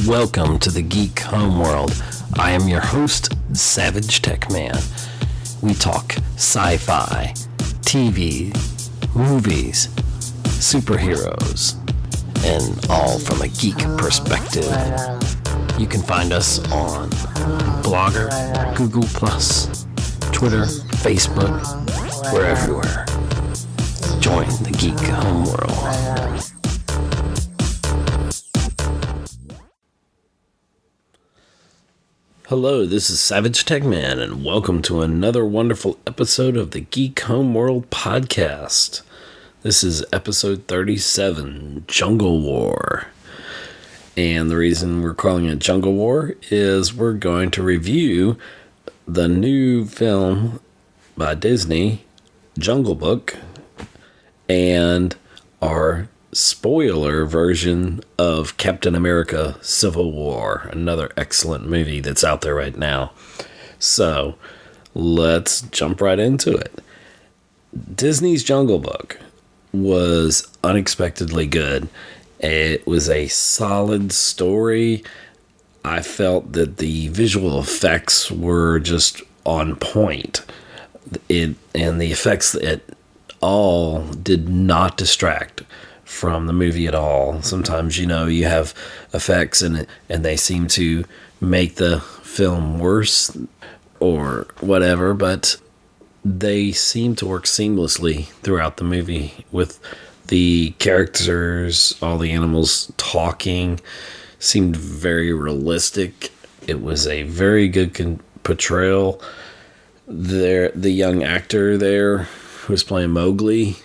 Welcome to the Geek Homeworld. I am your host, SavageTechman. We talk sci-fi, TV, movies, superheroes, and all from a geek perspective. You can find us on Blogger, Google+, Twitter, Facebook. We're everywhere. Join the Geek Homeworld. Hello, this is SavageTechman, and welcome to another wonderful episode of the Geek Homeworld podcast. This is episode 37, Jungle War. And the reason we're calling it Jungle War is we're going to review the new film by Disney, Jungle Book, and our spoiler version of Captain America Civil War, another excellent movie that's out there right now. So let's jump right into it. Disney's Jungle Book was unexpectedly good. It was a solid story. I felt that the visual effects were just on point. And the effects at all did not distract from the movie at all. Sometimes, you have effects and they seem to make the film worse or whatever, but they seem to work seamlessly throughout the movie with the characters, all the animals talking, seemed very realistic. It was a very good portrayal. The young actor there who was playing Mowgli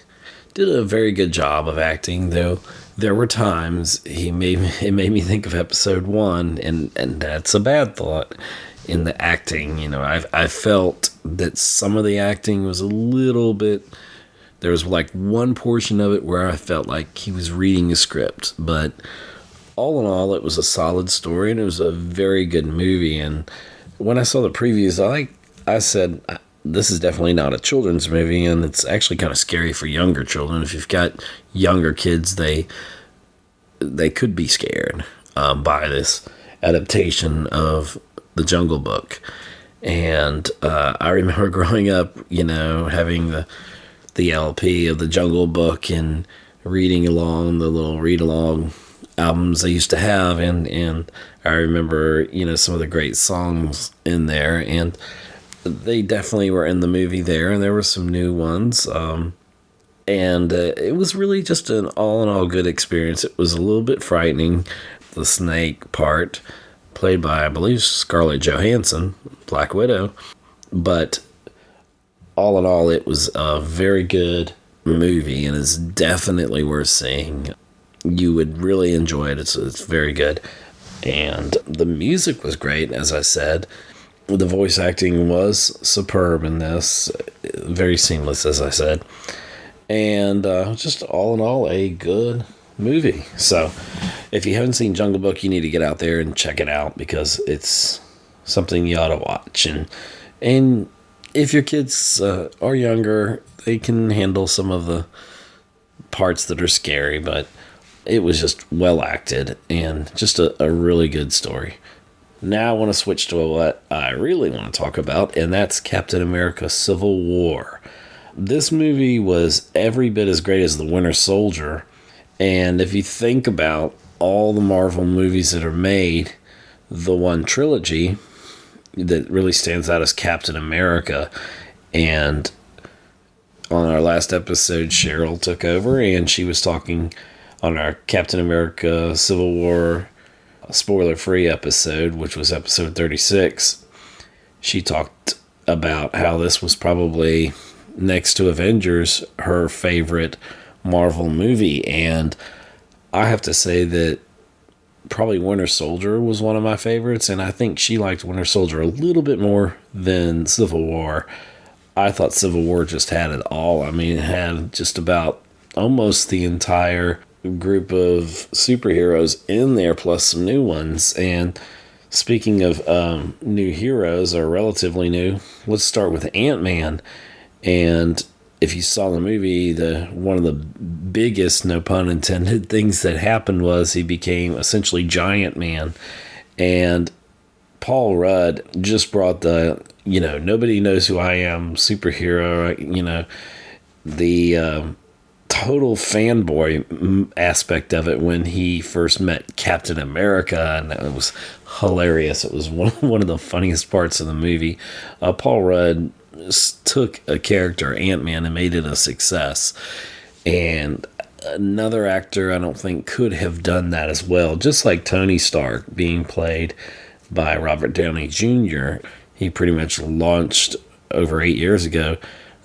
did a very good job of acting, though there were times it made me think of episode 1, and that's a bad thought in the acting. I felt that some of the acting was a little bit, there was like one portion of it where I felt like he was reading a script, but all in all, it was a solid story, and it was a very good movie. And when I saw the previews, I said, this is definitely not a children's movie, and it's actually kind of scary for younger children. If you've got younger kids, they could be scared by this adaptation of the Jungle Book. And I remember growing up, having the LP of the Jungle Book and reading along the little read-along albums I used to have, and I remember, some of the great songs in there, and they definitely were in the movie there, and there were some new ones. And it was really just an all-in-all good experience. It was a little bit frightening, the snake part, played by, I believe, Scarlett Johansson, Black Widow. But all in all, it was a very good movie, and it's definitely worth seeing. You would really enjoy it. It's very good. And the music was great, as I said. The voice acting was superb in this, very seamless, as I said, and just all in all, a good movie. So if you haven't seen Jungle Book, you need to get out there and check it out, because it's something you ought to watch. And if your kids are younger, they can handle some of the parts that are scary, but it was just well acted and just a really good story. Now I want to switch to what I really want to talk about, and that's Captain America Civil War. This movie was every bit as great as The Winter Soldier, and if you think about all the Marvel movies that are made, the one trilogy that really stands out is Captain America. And on our last episode, Cheryl took over, and she was talking on our Captain America Civil War spoiler-free episode, which was episode 36. She talked about how this was probably, next to Avengers, her favorite Marvel movie. And I have to say that probably Winter Soldier was one of my favorites, and I think she liked Winter Soldier a little bit more than Civil War. I thought Civil War just had it all. I mean, it had just about almost the entire group of superheroes in there, plus some new ones. And speaking of new heroes, or relatively new, let's start with Ant-Man. And if you saw the movie, one of the biggest, no pun intended, things that happened was he became essentially Giant Man. And Paul Rudd just brought the, nobody knows who I am superhero, the total fanboy aspect of it when he first met Captain America, and it was hilarious. It was one of the funniest parts of the movie. Paul Rudd took a character, Ant-Man, and made it a success. And another actor I don't think could have done that as well. Just like Tony Stark being played by Robert Downey Jr., he pretty much launched over 8 years ago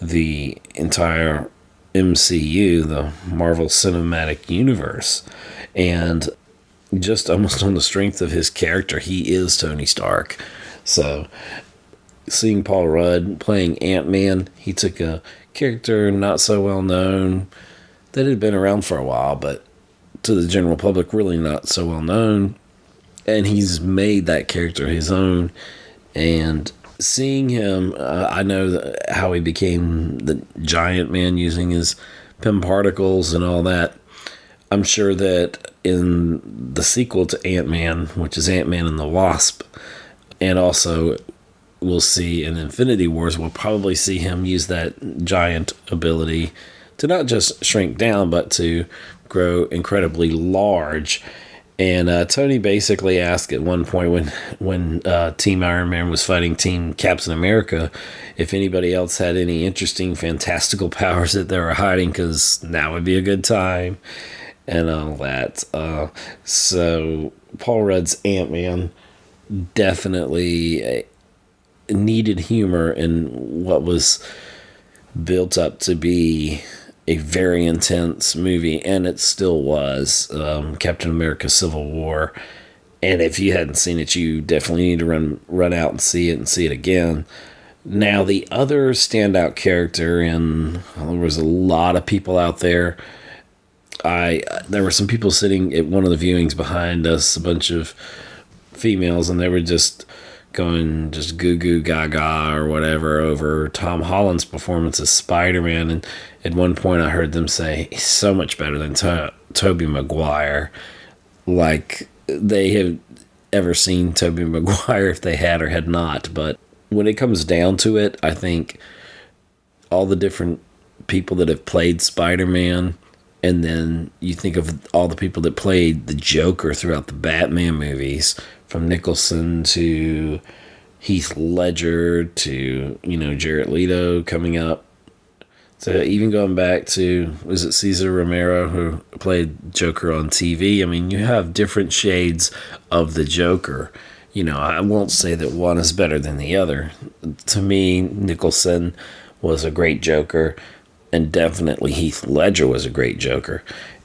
the entire MCU, the Marvel Cinematic Universe. And just almost on the strength of his character, he is Tony Stark. So seeing Paul Rudd playing Ant-Man, he took a character not so well known that had been around for a while, but to the general public really not so well known, and he's made that character his own. And seeing him, I know how he became the Giant Man using his PEM particles and all that. I'm sure that in the sequel to Ant-Man, which is Ant-Man and the Wasp, and also we'll see in Infinity Wars, we'll probably see him use that giant ability to not just shrink down, but to grow incredibly large. And Tony basically asked at one point when Team Iron Man was fighting Team Captain America if anybody else had any interesting fantastical powers that they were hiding, because now would be a good time and all that. So Paul Rudd's Ant-Man definitely needed humor in what was built up to be a very intense movie, and it still was, Captain America Civil War. And if you hadn't seen it, you definitely need to run out and see it again. Now, the other standout character, and there was a lot of people out there. There were some people sitting at one of the viewings behind us, a bunch of females, and they were just going just goo goo gaga or whatever over Tom Holland's performance as Spider-Man. And at one point I heard them say he's so much better than Tobey Maguire, like they have ever seen Tobey Maguire, if they had or had not. But when it comes down to it, I think all the different people that have played Spider-Man, and then you think of all the people that played the Joker throughout the Batman movies, from Nicholson to Heath Ledger to, Jared Leto coming up. So even going back to, was it Cesar Romero who played Joker on TV? I mean, you have different shades of the Joker. I won't say that one is better than the other. To me, Nicholson was a great Joker, and definitely Heath Ledger was a great Joker.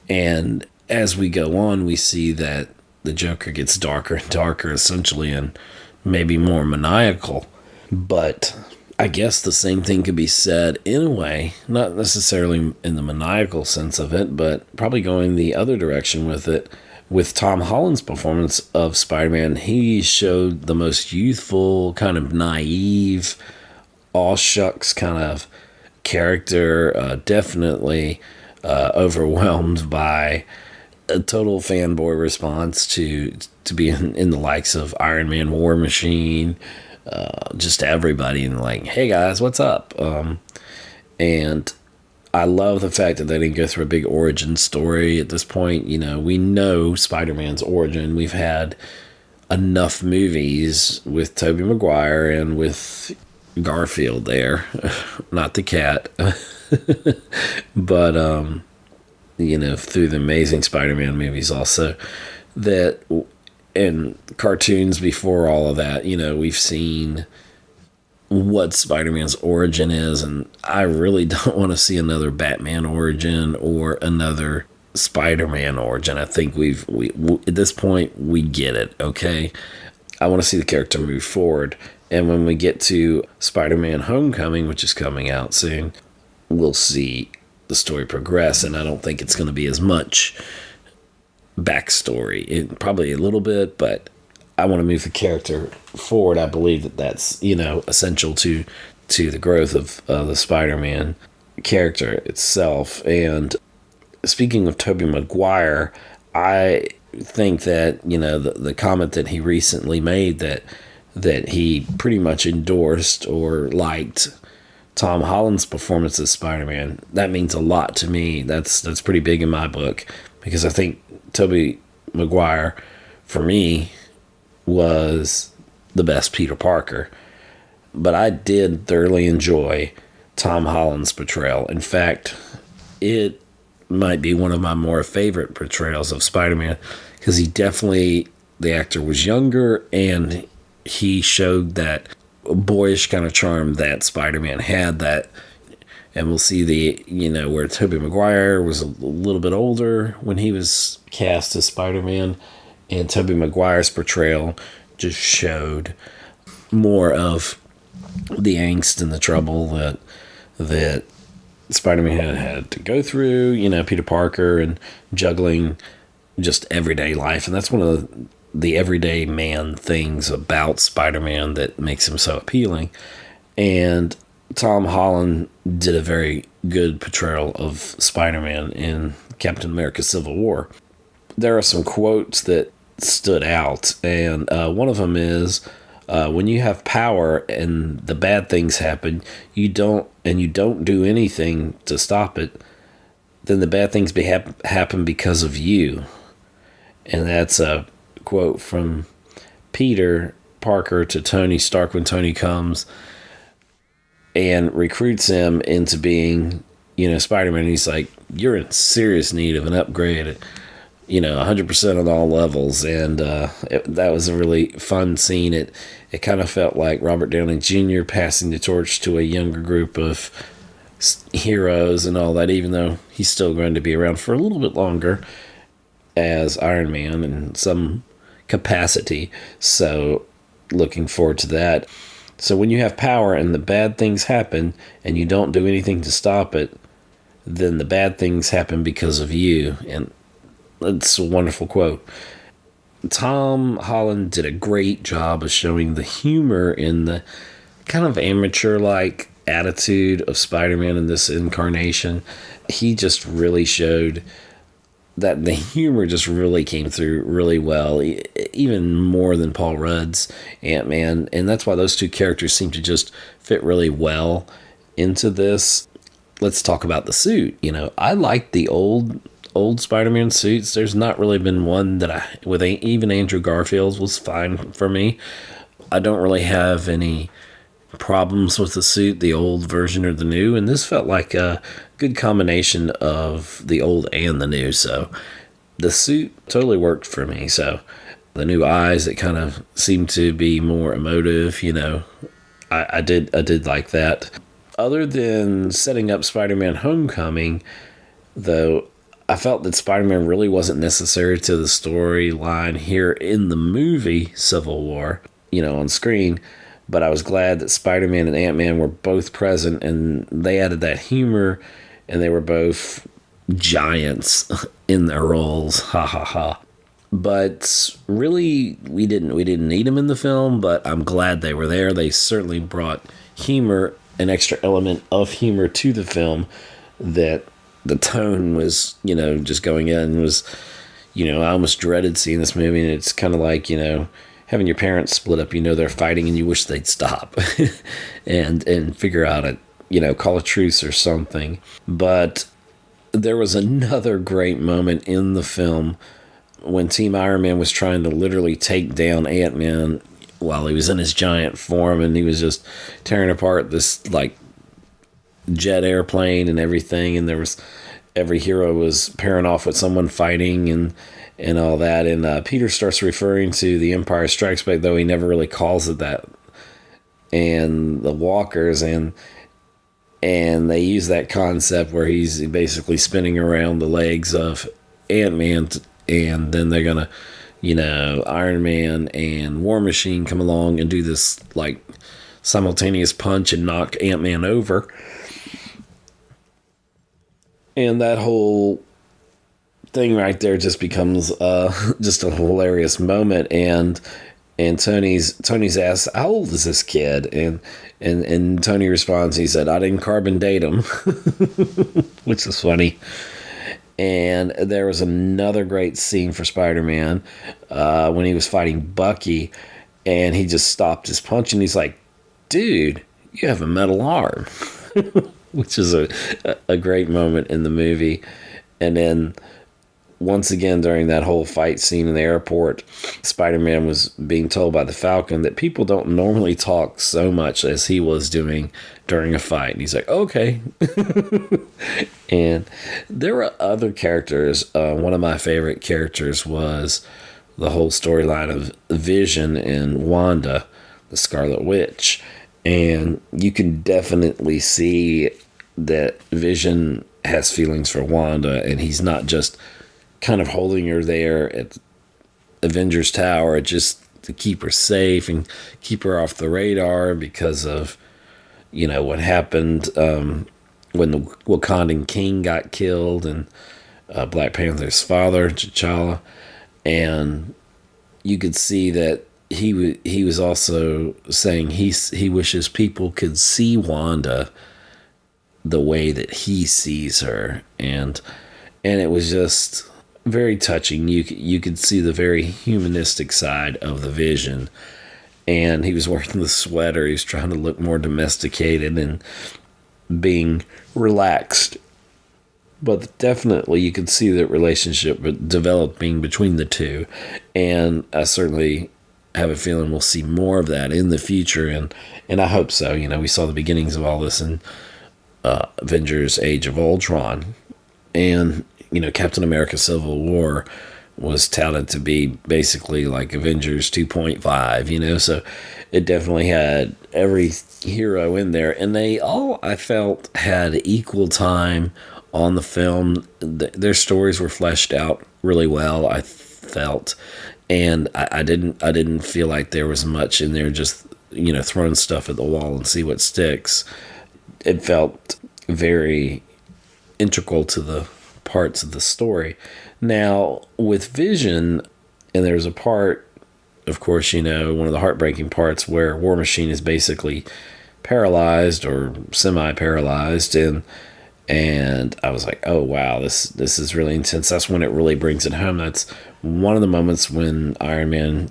And as we go on, we see that the Joker gets darker and darker, essentially, and maybe more maniacal. But I guess the same thing could be said in a way, not necessarily in the maniacal sense of it, but probably going the other direction with it. With Tom Holland's performance of Spider-Man, he showed the most youthful, kind of naive, all shucks kind of character, definitely overwhelmed by a total fanboy response to be in the likes of Iron Man, War Machine, just everybody, and like, hey guys, what's up? And I love the fact that they didn't go through a big origin story at this point. We know Spider-Man's origin. We've had enough movies with Tobey Maguire and with Garfield there, not the cat, but through the Amazing Spider-Man movies also, that, and cartoons before all of that, we've seen what Spider-Man's origin is, and I really don't want to see another Batman origin or another Spider-Man origin. I think we at this point, we get it, okay? I want to see the character move forward, and when we get to Spider-Man Homecoming, which is coming out soon, we'll see the story progress, and I don't think it's going to be as much backstory. Probably a little bit, but I want to move the character forward. I believe that that's essential to the growth of the Spider-Man character itself. And speaking of Tobey Maguire, I think that, the comment that he recently made that he pretty much endorsed or liked Tom Holland's performance as Spider-Man, that means a lot to me. That's pretty big in my book, because I think Tobey Maguire, for me, was the best Peter Parker. But I did thoroughly enjoy Tom Holland's portrayal. In fact, it might be one of my more favorite portrayals of Spider-Man, because the actor was younger, and he showed that boyish kind of charm that Spider-Man had. That, and we'll see where Tobey Maguire was a little bit older when he was cast as Spider-Man, and Tobey Maguire's portrayal just showed more of the angst and the trouble that Spider-Man had to go through, Peter Parker, and juggling just everyday life. And that's one of the everyday man things about Spider-Man that makes him so appealing. And Tom Holland did a very good portrayal of Spider-Man in Captain America Civil War. There are some quotes that stood out, and one of them is, when you have power and the bad things happen, you don't do anything to stop it, then the bad things happen because of you. And that's a quote from Peter Parker to Tony Stark when Tony comes and recruits him into being, Spider-Man. He's like, you're in serious need of an upgrade, 100% on all levels. And that was a really fun scene. It kind of felt like Robert Downey Jr. passing the torch to a younger group of heroes and all that, even though he's still going to be around for a little bit longer as Iron Man in some capacity. So looking forward to that. So when you have power and the bad things happen and you don't do anything to stop it, then the bad things happen because of you. And it's a wonderful quote. Tom Holland did a great job of showing the humor in the kind of amateur-like attitude of Spider-Man in this incarnation. He just really showed that the humor just really came through really well, even more than Paul Rudd's Ant-Man. And that's why those two characters seem to just fit really well into this. Let's talk about the suit. I like the old Spider-Man suits. There's not really been one that even Andrew Garfield's was fine for me. I don't really have any problems with the suit, the old version or the new, and this felt like a good combination of the old and the new. So the suit totally worked for me. So the new eyes, it kind of seemed to be more emotive, I did like that. Other than setting up Spider-Man Homecoming, though, I felt that Spider-Man really wasn't necessary to the storyline here in the movie Civil War, on screen. But I was glad that Spider-Man and Ant-Man were both present, and they added that humor, and they were both giants in their roles. Ha ha ha. But really, we didn't need them in the film, but I'm glad they were there. They certainly brought humor, an extra element of humor to the film, that the tone was, just going in was, I almost dreaded seeing this movie. And it's kind of like, having your parents split up, they're fighting and you wish they'd stop and figure out call a truce or something. But there was another great moment in the film when Team Iron Man was trying to literally take down Ant-Man while he was in his giant form, and he was just tearing apart this jet airplane and everything, and every hero was pairing off with someone fighting and all that, and Peter starts referring to the Empire Strikes Back, though he never really calls it that, and the walkers, and they use that concept where he's basically spinning around the legs of Ant-Man, and then they're gonna Iron Man and War Machine come along and do this simultaneous punch and knock Ant-Man over. And that whole thing right there just becomes just a hilarious moment. And And Tony's asked, "How old is this kid?" And Tony responds, he said, "I didn't carbon date him," which is funny. And there was another great scene for Spider-Man when he was fighting Bucky, and he just stopped his punch, and he's like, "Dude, you have a metal arm," which is a great moment in the movie. And then once again, during that whole fight scene in the airport, Spider-Man was being told by the Falcon that people don't normally talk so much as he was doing during a fight. And he's like, "Okay." And there were other characters. One of my favorite characters was the whole storyline of Vision and Wanda, the Scarlet Witch. And you can definitely see that Vision has feelings for Wanda, and he's not just kind of holding her there at Avengers Tower just to keep her safe and keep her off the radar because of, what happened when the Wakandan king got killed and Black Panther's father, T'Challa. And you could see that he was also saying he wishes people could see Wanda the way that he sees her. And it was just very touching. You could see the very humanistic side of the Vision. And he was wearing the sweater. He was trying to look more domesticated and being relaxed. But definitely you could see the relationship developing between the two. And I certainly have a feeling we'll see more of that in the future. And I hope so. We saw the beginnings of all this in Avengers Age of Ultron. And Captain America Civil War was touted to be basically like Avengers 2.5, so it definitely had every hero in there. And they all, I felt, had equal time on the film. Their stories were fleshed out really well, I felt. And I didn't feel like there was much in there just, throwing stuff at the wall and see what sticks. It felt very integral to the parts of the story. Now, with Vision, and there's a part, of course, one of the heartbreaking parts where War Machine is basically paralyzed or semi-paralyzed, and I was like, oh wow, this is really intense. That's when it really brings it home. That's one of the moments when Iron Man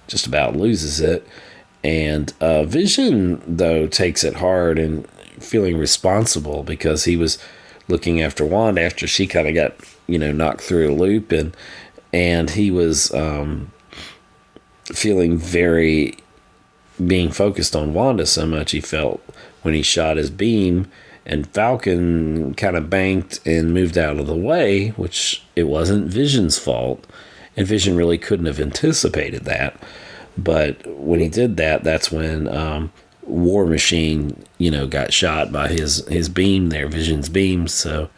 just about loses it. And Vision, though, takes it hard and feeling responsible because he was looking after Wanda after she kind of got, knocked through a loop, and he was feeling very being focused on Wanda so much he felt when he shot his beam and Falcon kind of banked and moved out of the way, which it wasn't Vision's fault, and Vision really couldn't have anticipated that. But when he did that, that's when War Machine, got shot by his beam there, Vision's beam. So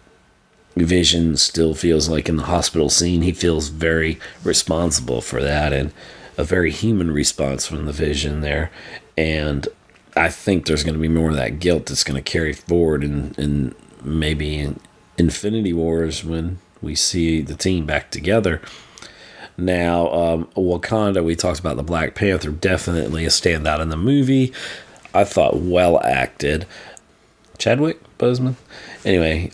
Vision still feels like in the hospital scene, he feels very responsible for that, and a very human response from the Vision there. And I think there's going to be more of that guilt that's going to carry forward in maybe in Infinity Wars when we see the team back together. Now, Wakanda, we talked about the Black Panther, definitely a standout in the movie. I thought well acted. Chadwick Boseman? Anyway,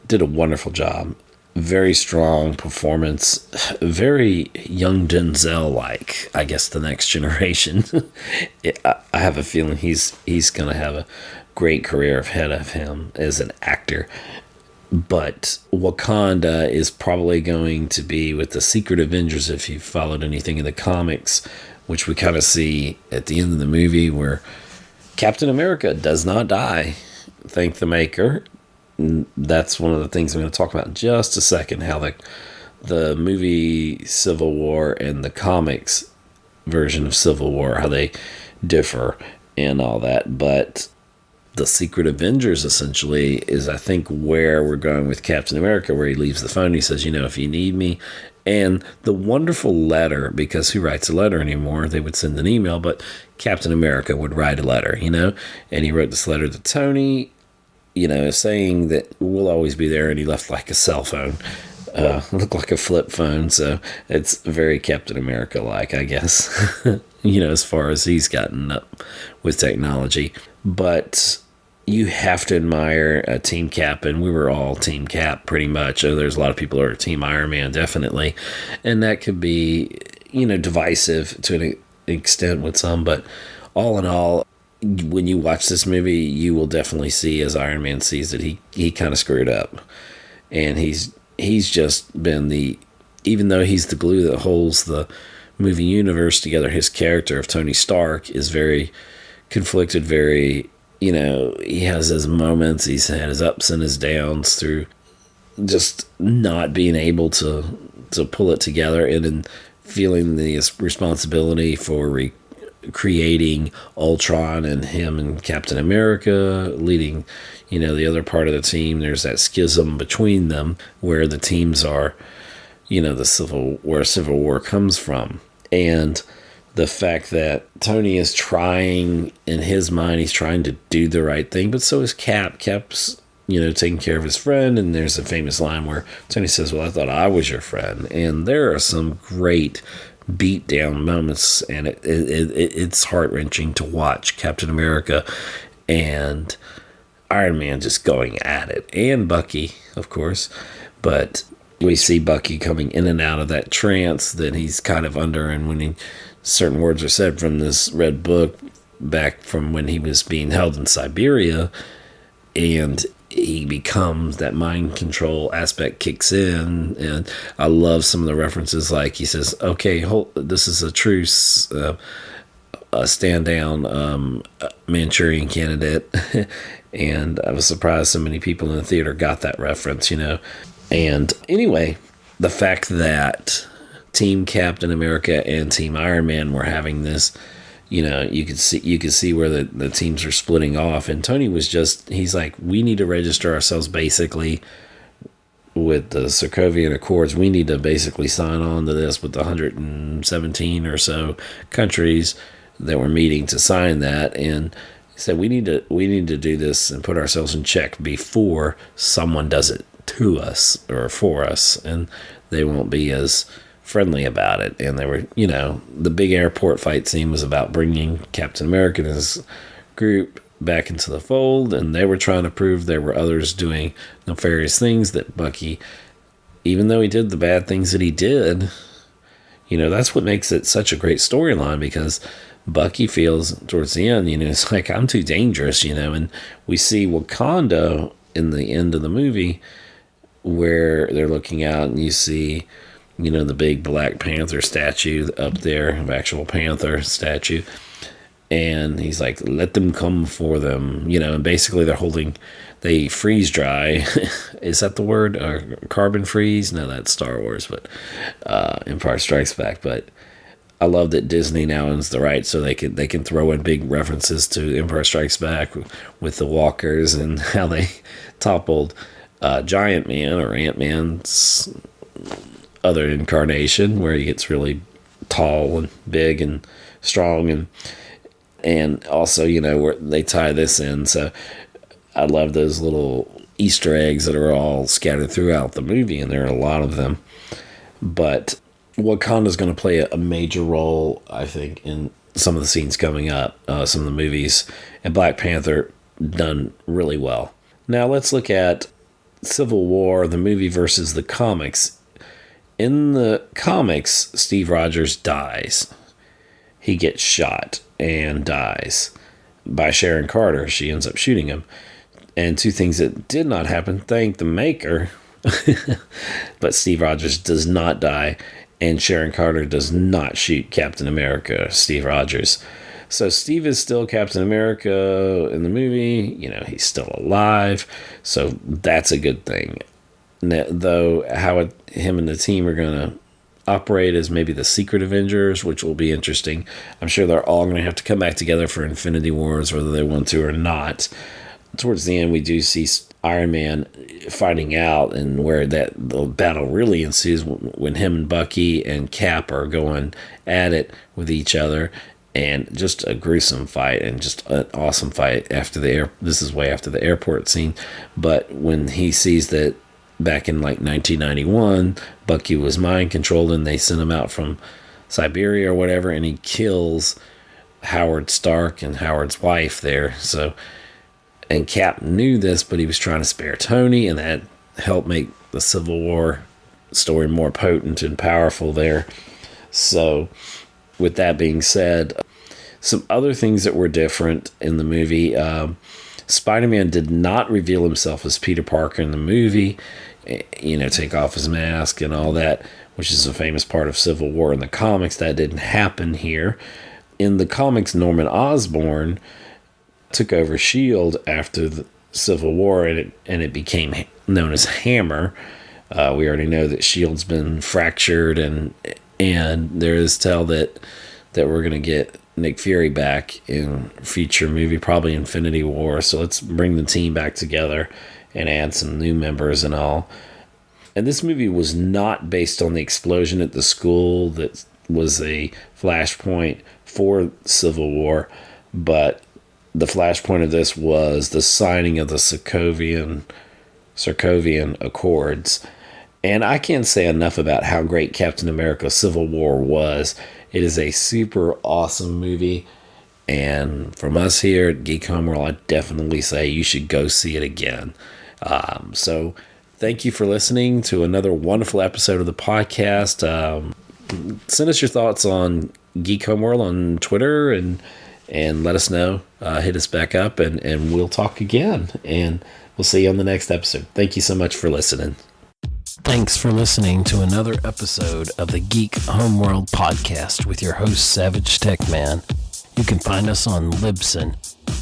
did a wonderful job. Very strong performance. Very young Denzel-like, I guess, the next generation. I have a feeling he's going to have a great career ahead of him as an actor. But Wakanda is probably going to be with the Secret Avengers, if you've followed anything in the comics, which we kind of see at the end of the movie where Captain America does not die. Thank the maker. That's one of the things I'm going to talk about in just a second, how the movie Civil War and the comics version of Civil War, how they differ and all that. But the Secret Avengers essentially is, I think, where we're going with Captain America, where he leaves the phone. He says, if you need me. And the wonderful letter, because who writes a letter anymore? They would send an email, but Captain America would write a letter, and he wrote this letter to Tony, saying that we'll always be there. And he left like a cell phone look like a flip phone. So it's very Captain America-like, I guess, as far as he's gotten up with technology. But you have to admire Team Cap, and we were all Team Cap pretty much. There's a lot of people who are Team Iron Man, definitely. And that could be, divisive to an extent with some, but all in all, when you watch this movie, you will definitely see, as Iron Man sees it, he kind of screwed up. And he's just been even though he's the glue that holds the movie universe together, his character of Tony Stark is very conflicted, very, he has his moments, he's had his ups and his downs through just not being able to pull it together, and then feeling the responsibility for creating Ultron, and him and Captain America leading, the other part of the team. There's that schism between them where the teams are, where Civil War comes from. And the fact that Tony is trying, in his mind, he's trying to do the right thing, but so is Cap. Cap's, taking care of his friend, and there's a famous line where Tony says, "Well, I thought I was your friend." And there are some great beat down moments, and it's heart-wrenching to watch Captain America and Iron Man just going at it, and Bucky, of course. But we see Bucky coming in and out of that trance that he's kind of under, and when certain words are said from this red book back from when he was being held in Siberia, and he becomes, that mind control aspect kicks in. And I love some of the references, like he says, "Okay, this is a truce, a stand down, Manchurian Candidate." And I was surprised so many people in the theater got that reference, And anyway, the fact that Team Captain America and Team Iron Man were having this, you could see where the teams are splitting off. And Tony was he's like, we need to register ourselves basically with the Sokovian Accords. We need to basically sign on to this with the 117 or so countries that were meeting to sign that. And he said, we need to do this and put ourselves in check before someone does it to us or for us, and they won't be as friendly about it. And they were, the big airport fight scene was about bringing Captain America and his group back into the fold, and they were trying to prove there were others doing nefarious things, that Bucky, even though he did the bad things that he did, that's what makes it such a great storyline, because Bucky feels towards the end, it's like, I'm too dangerous, and we see Wakanda in the end of the movie where they're looking out, and you see, the big Black Panther statue up there, an actual panther statue. And he's like, let them come for them, and basically they freeze dry. Is that the word? Or carbon freeze? No, that's Star Wars, but Empire Strikes Back. But I love that Disney now owns the rights, so they can throw in big references to Empire Strikes Back with the walkers and how they toppled Giant Man, or Ant-Man's other incarnation, where he gets really tall and big and strong, and also, where they tie this in. So I love those little Easter eggs that are all scattered throughout the movie, and there are a lot of them. But Wakanda's going to play a major role, I think, in some of the scenes coming up, some of the movies, and Black Panther done really well. Now let's look at Civil War, the movie, versus the comics. In the comics, Steve Rogers dies. He gets shot and dies by Sharon Carter. She ends up shooting him. And two things that did not happen, thank the maker. But Steve Rogers does not die, and Sharon Carter does not shoot Captain America, Steve Rogers. So Steve is still Captain America in the movie. He's still alive. So that's a good thing. Though how him and the team are going to operate as maybe the Secret Avengers, which will be interesting. I'm sure they're all going to have to come back together for Infinity Wars, whether they want to or not. Towards the end, we do see Iron Man finding out, and where the battle really ensues when him and Bucky and Cap are going at it with each other. And just a gruesome fight, and just an awesome fight after this is way after the airport scene. But when he sees that back in like 1991, Bucky was mind controlled and they sent him out from Siberia or whatever, and he kills Howard Stark and Howard's wife there. So, and Cap knew this, but he was trying to spare Tony, and that helped make the Civil War story more potent and powerful there. So, with that being said, some other things that were different in the movie. Spider-Man did not reveal himself as Peter Parker in the movie, take off his mask and all that, which is a famous part of Civil War in the comics. That didn't happen here. In the comics, Norman Osborn took over S.H.I.E.L.D. after the Civil War, and it became known as Hammer. We already know that S.H.I.E.L.D.'s been fractured, and there is tell that we're going to get Nick Fury back in future movie, probably Infinity War. So let's bring the team back together and add some new members and all. And this movie was not based on the explosion at the school that was a flashpoint for Civil War, but the flashpoint of this was the signing of the Sokovian Accords. And I can't say enough about how great Captain America Civil War was. It is a super awesome movie. And from us here at Geek Homeworld, I definitely say you should go see it again. So thank you for listening to another wonderful episode of the podcast. Send us your thoughts on Geek Homeworld on Twitter and let us know. Hit us back up and we'll talk again. And we'll see you on the next episode. Thank you so much for listening. Thanks for listening to another episode of the Geek Homeworld podcast with your host, SavageTechman. You can find us on Libsyn,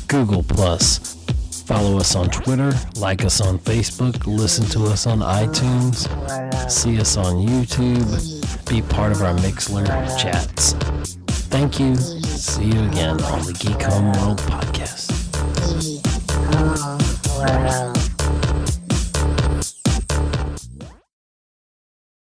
Google+, follow us on Twitter, like us on Facebook, listen to us on iTunes, see us on YouTube, be part of our Mixler chats. Thank you. See you again on the Geek Homeworld podcast.